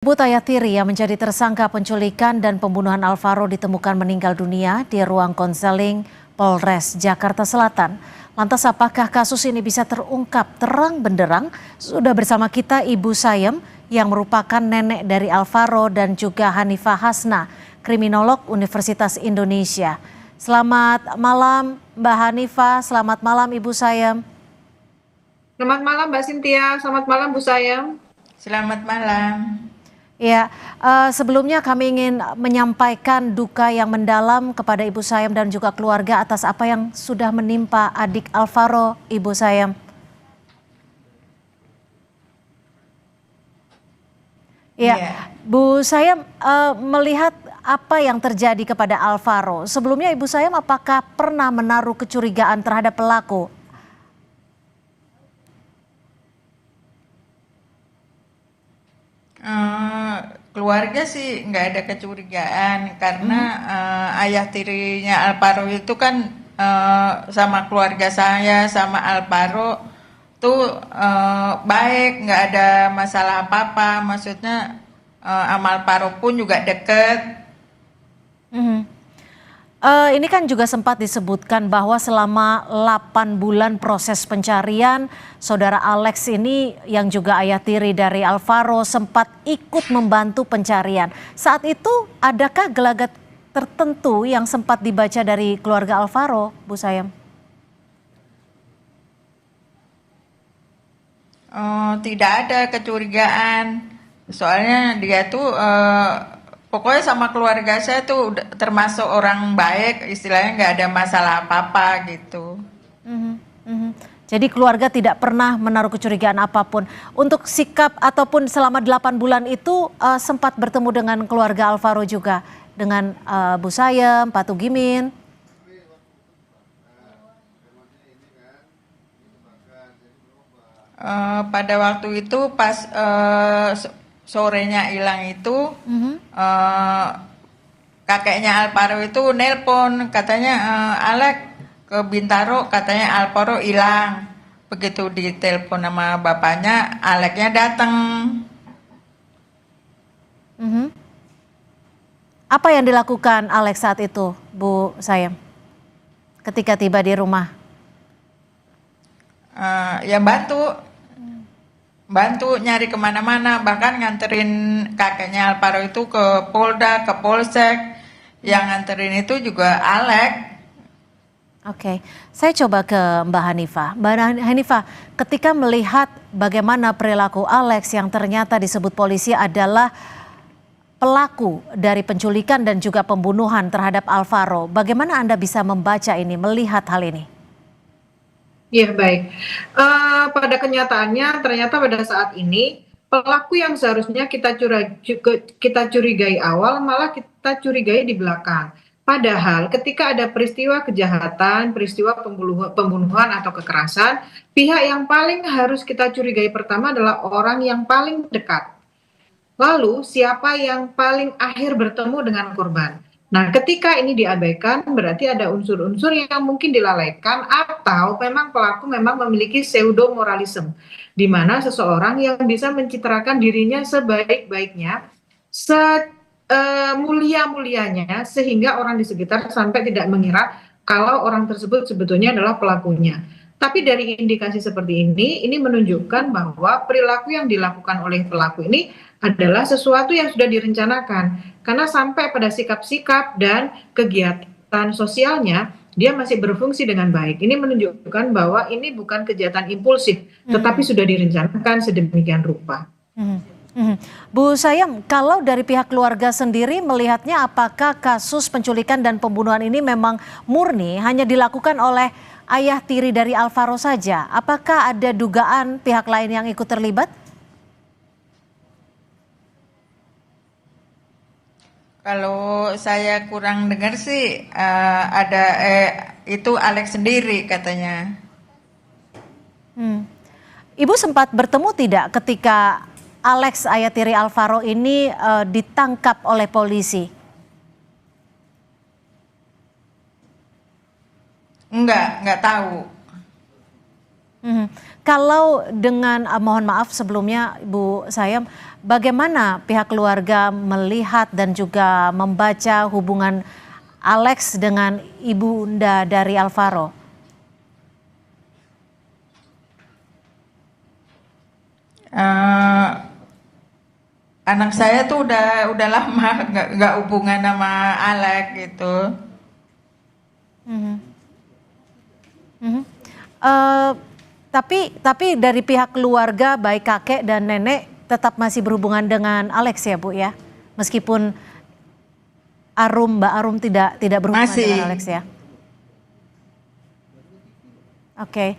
Butaya Tiri yang menjadi tersangka penculikan dan pembunuhan Alvaro ditemukan meninggal dunia di ruang konseling Polres Jakarta Selatan. Lantas apakah kasus ini bisa terungkap terang benderang? Sudah bersama kita Ibu Sayem yang merupakan nenek dari Alvaro dan juga Hanifah Hasna, kriminolog Universitas Indonesia. Selamat malam Mbak Hanifah, selamat malam Ibu Sayem. Selamat malam Mbak Cynthia, selamat malam Bu Sayang. Selamat malam. Ya, sebelumnya kami ingin menyampaikan duka yang mendalam kepada Ibu Sayem dan juga keluarga atas apa yang sudah menimpa adik Alvaro, Ibu Sayem. Ya, Iya. Bu Sayem, melihat apa yang terjadi kepada Alvaro, sebelumnya Ibu Sayem apakah pernah menaruh kecurigaan terhadap pelaku? Keluarga sih nggak ada kecurigaan karena ayah tirinya Alvaro itu kan sama keluarga saya sama Alvaro tuh baik, nggak ada masalah apa-apa. Maksudnya sama Alvaro pun juga deket. Mhm. Ini kan juga sempat disebutkan bahwa selama 8 bulan proses pencarian, saudara Alex ini yang juga ayah tiri dari Alvaro sempat ikut membantu pencarian. Saat itu adakah gelagat tertentu yang sempat dibaca dari keluarga Alvaro, Bu Sayem? Tidak ada kecurigaan. Soalnya dia tuh pokoknya sama keluarga saya tuh termasuk orang baik, istilahnya nggak ada masalah apa-apa gitu. Mhm, mhm. Jadi keluarga tidak pernah menaruh kecurigaan apapun. Untuk sikap ataupun selama 8 bulan itu sempat bertemu dengan keluarga Alvaro juga dengan Bu Sayem, Pak Tugimin. Pada waktu itu pas sorenya hilang itu eh, kakeknya Alvaro itu nelpon katanya Alek ke Bintaro, katanya Alvaro hilang. Begitu ditelepon sama bapaknya, Aleknya datang. Mhm. Apa yang dilakukan Alex saat itu, Bu Sayem, ketika tiba di rumah? Ya bantu nyari kemana-mana, bahkan nganterin kakeknya Alvaro itu ke Polda, ke Polsek. Yang nganterin itu juga Alek. Oke, saya coba ke Mbak Hanifah. Mbak Hanifah, ketika melihat bagaimana perilaku Alex yang ternyata disebut polisi adalah pelaku dari penculikan dan juga pembunuhan terhadap Alvaro, bagaimana Anda bisa membaca ini, melihat hal ini? Iya baik. Pada kenyataannya ternyata pada saat ini pelaku yang seharusnya kita curigai awal malah kita curigai di belakang. Padahal ketika ada peristiwa kejahatan, peristiwa pembunuhan atau kekerasan, pihak yang paling harus kita curigai pertama adalah orang yang paling dekat. Lalu siapa yang paling akhir bertemu dengan korban? Nah, ketika ini diabaikan berarti ada unsur-unsur yang mungkin dilalaikan atau memang pelaku memang memiliki pseudo moralisme di mana seseorang yang bisa mencitrakan dirinya sebaik-baiknya, semulia-mulianya sehingga orang di sekitar sampai tidak mengira kalau orang tersebut sebetulnya adalah pelakunya. Tapi dari indikasi seperti ini menunjukkan bahwa perilaku yang dilakukan oleh pelaku ini adalah sesuatu yang sudah direncanakan. Karena sampai pada sikap-sikap dan kegiatan sosialnya, dia masih berfungsi dengan baik. Ini menunjukkan bahwa ini bukan kejahatan impulsif, tetapi sudah direncanakan sedemikian rupa. Mhm, mhm. Bu Sayem, kalau dari pihak keluarga sendiri melihatnya apakah kasus penculikan dan pembunuhan ini memang murni hanya dilakukan oleh ayah tiri dari Alvaro saja? Apakah ada dugaan pihak lain yang ikut terlibat? Kalau saya kurang dengar sih ada itu Alex sendiri katanya. Hmm. Ibu sempat bertemu tidak ketika Alex ayah tiri Alvaro ini ditangkap oleh polisi? Enggak tahu. Mhm. Kalau dengan mohon maaf sebelumnya Bu Sayem, bagaimana pihak keluarga melihat dan juga membaca hubungan Alex dengan ibunda dari Alvaro? Eh, Anak saya tuh udah lama nggak hubungan sama Alex gitu. Mhm. Mhm. Eh, tapi dari pihak keluarga baik kakek dan nenek tetap masih berhubungan dengan Alex ya Bu ya, meskipun Mbak Arum tidak berhubungan dengan Masih, Alex ya. Oke.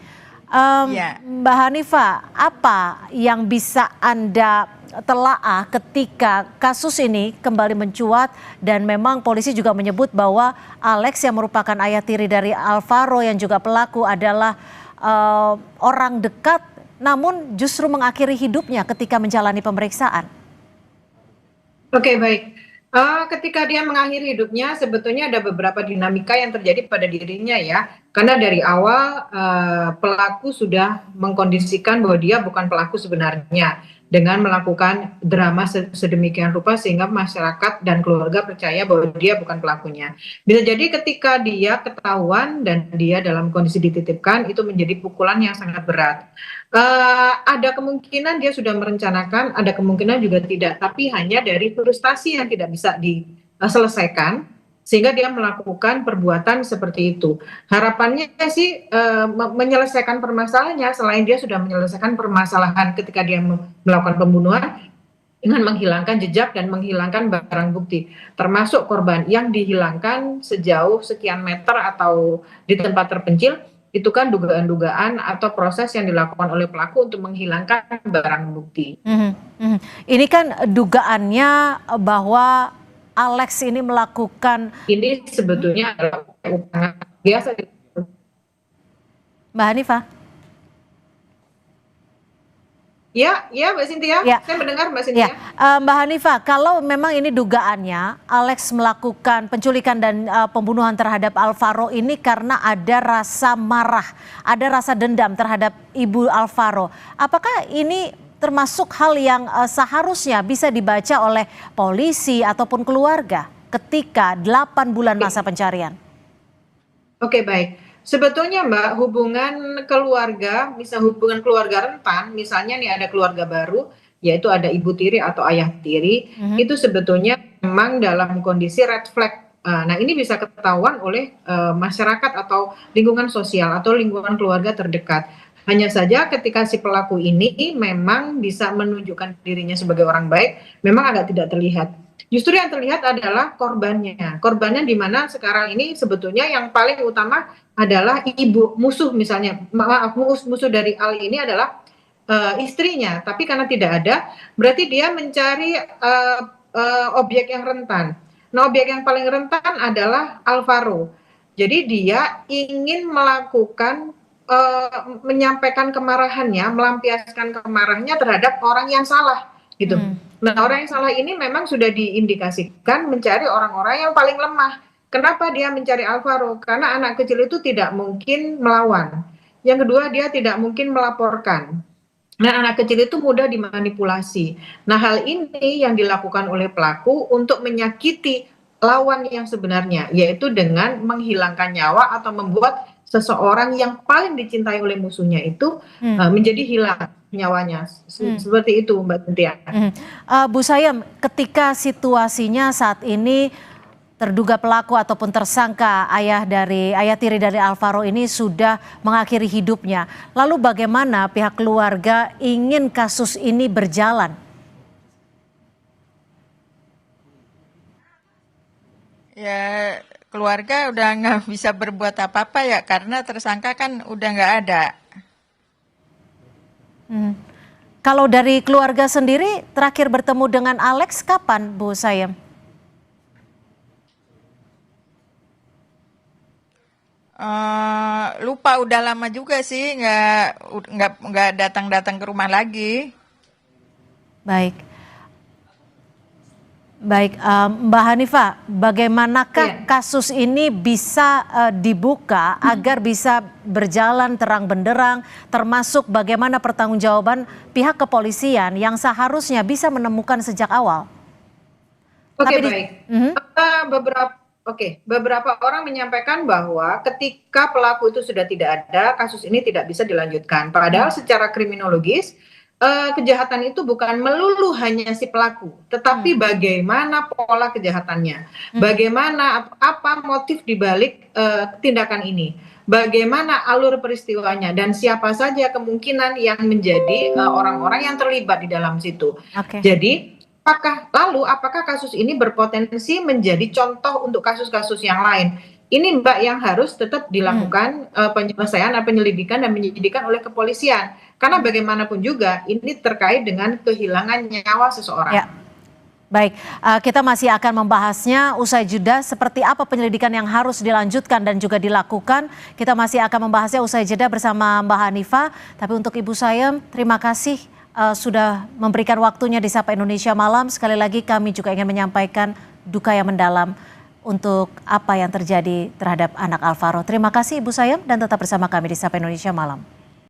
ya. Mbak Hanifa, apa yang bisa Anda telaah ketika kasus ini kembali mencuat dan memang polisi juga menyebut bahwa Alex yang merupakan ayah tiri dari Alvaro yang juga pelaku adalah orang dekat namun justru mengakhiri hidupnya ketika menjalani pemeriksaan. Oke, baik. Ketika dia mengakhiri hidupnya, sebetulnya ada beberapa dinamika yang terjadi pada dirinya ya. Karena dari awal pelaku sudah mengkondisikan bahwa dia bukan pelaku sebenarnya dengan melakukan drama sedemikian rupa sehingga masyarakat dan keluarga percaya bahwa dia bukan pelakunya. Bisa jadi ketika dia ketahuan dan dia dalam kondisi dititipkan itu menjadi pukulan yang sangat berat. Ada kemungkinan dia sudah merencanakan, ada kemungkinan juga tidak, tapi hanya dari frustasi yang tidak bisa diselesaikan, sehingga dia melakukan perbuatan seperti itu. Harapannya sih menyelesaikan permasalahannya, selain dia sudah menyelesaikan permasalahan ketika dia melakukan pembunuhan, dengan menghilangkan jejak dan menghilangkan barang bukti, termasuk korban yang dihilangkan sejauh sekian meter atau di tempat terpencil, itu kan dugaan-dugaan atau proses yang dilakukan oleh pelaku untuk menghilangkan barang bukti. Mhm, mhm. Ini kan dugaannya bahwa Alex ini melakukan. Ini sebetulnya adalah upaya biasa. Mbak Hanifah. Ya, ya Mbak Cynthia, Ya, saya mendengar Mbak ya, Cynthia. Mbak Hanifah, kalau memang ini dugaannya Alex melakukan penculikan dan pembunuhan terhadap Alvaro ini karena ada rasa marah, ada rasa dendam terhadap ibu Alvaro. Apakah ini termasuk hal yang seharusnya bisa dibaca oleh polisi ataupun keluarga ketika 8 bulan masa pencarian? Oke, baik. Sebetulnya Mbak, hubungan keluarga, hubungan keluarga rentan, misalnya nih ada keluarga baru, yaitu ada ibu tiri atau ayah tiri, Mhm. itu sebetulnya memang dalam kondisi red flag. Nah, ini bisa ketahuan oleh masyarakat atau lingkungan sosial atau lingkungan keluarga terdekat. Hanya saja ketika si pelaku ini memang bisa menunjukkan dirinya sebagai orang baik, memang agak tidak terlihat. Justru yang terlihat adalah korbannya. Korbannya di mana sekarang ini sebetulnya yang paling utama adalah ibu musuh, misalnya maaf, musuh dari Ali ini adalah istrinya, tapi karena tidak ada berarti dia mencari objek yang rentan. Nah, objek yang paling rentan adalah Alvaro. Jadi dia ingin melakukan menyampaikan kemarahannya, melampiaskan kemarahannya terhadap orang yang salah gitu. Hmm. Nah, orang yang salah ini memang sudah diindikasikan mencari orang-orang yang paling lemah. Kenapa dia mencari Alvaro? Karena anak kecil itu tidak mungkin melawan. Yang kedua, dia tidak mungkin melaporkan. Nah, anak kecil itu mudah dimanipulasi. Nah, hal ini yang dilakukan oleh pelaku untuk menyakiti lawan yang sebenarnya, yaitu dengan menghilangkan nyawa atau membuat seseorang yang paling dicintai oleh musuhnya itu menjadi hilang nyawanya. Seperti itu, Mbak Cynthia. Bu Sayem, ketika situasinya saat ini terduga pelaku ataupun tersangka ayah tiri dari Alvaro ini sudah mengakhiri hidupnya. Lalu bagaimana pihak keluarga ingin kasus ini berjalan? Ya, keluarga udah nggak bisa berbuat apa-apa ya karena tersangka kan udah nggak ada. Kalau dari keluarga sendiri terakhir bertemu dengan Alex kapan, Bu Sayem? Lupa udah lama juga sih nggak datang-datang ke rumah lagi. Baik. Baik, Mbak Hanifah, bagaimanakah Iya. kasus ini bisa dibuka agar bisa berjalan terang benderang, termasuk bagaimana pertanggungjawaban pihak kepolisian yang seharusnya bisa menemukan sejak awal? Oke, Tapi di, baik. Mhm. Beberapa orang menyampaikan bahwa ketika pelaku itu sudah tidak ada, kasus ini tidak bisa dilanjutkan. Padahal secara kriminologis, kejahatan itu bukan melulu hanya si pelaku, tetapi bagaimana pola kejahatannya, bagaimana apa motif dibalik tindakan ini, bagaimana alur peristiwanya, dan siapa saja kemungkinan yang menjadi orang-orang yang terlibat di dalam situ. Oke. Jadi apakah kasus ini berpotensi menjadi contoh untuk kasus-kasus yang lain? Ini Mbak yang harus tetap dilakukan penyelesaian, penyelidikan dan penyidikan oleh kepolisian. Karena bagaimanapun juga ini terkait dengan kehilangan nyawa seseorang. Ya, baik. Kita masih akan membahasnya usai jeda. Seperti apa penyelidikan yang harus dilanjutkan dan juga dilakukan. Kita masih akan membahasnya usai jeda bersama Mbak Hanifah. Tapi untuk Ibu Sayem, terima kasih sudah memberikan waktunya di Sapa Indonesia Malam. Sekali lagi kami juga ingin menyampaikan duka yang mendalam untuk apa yang terjadi terhadap anak Alvaro. Terima kasih Ibu Sayem dan tetap bersama kami di Sapa Indonesia Malam.